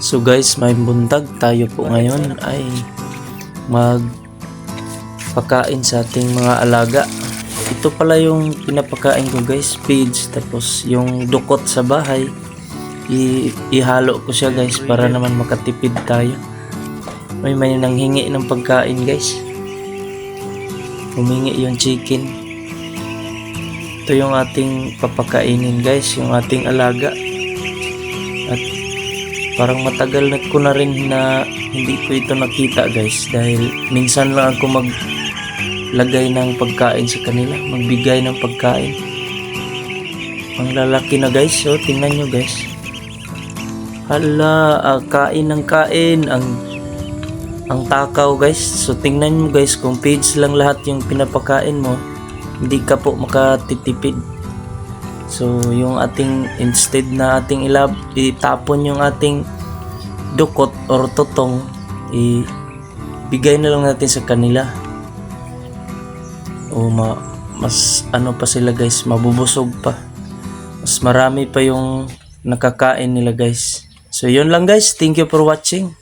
So guys, may buntag tayo po ngayon ay magpakain sa ating mga alaga. Ito pala yung pinapakain ko guys, feeds, tapos yung dukot sa bahay ihalo ko siya guys para naman makatipid tayo. May nanghingi ng pagkain guys, humingi yung chicken. Ito yung ating papakainin guys, yung ating alaga. At parang matagal na ko na rin na hindi ko ito nakita guys, dahil minsan lang ako maglagay ng pagkain sa kanila, magbigay ng pagkain. Ang lalaki na guys, so tingnan nyo guys. Hala, kain ng kain ang takaw guys. So tingnan mo guys, kung feeds lang lahat yung pinapakain mo, hindi ka po makatitipid. So yung ating, instead na ating itapon yung ating dukot or tutong, ibigay na lang natin sa kanila. O mas ano pa sila guys, mabubusog pa. Mas marami pa yung nakakain nila guys. So yun lang guys, thank you for watching.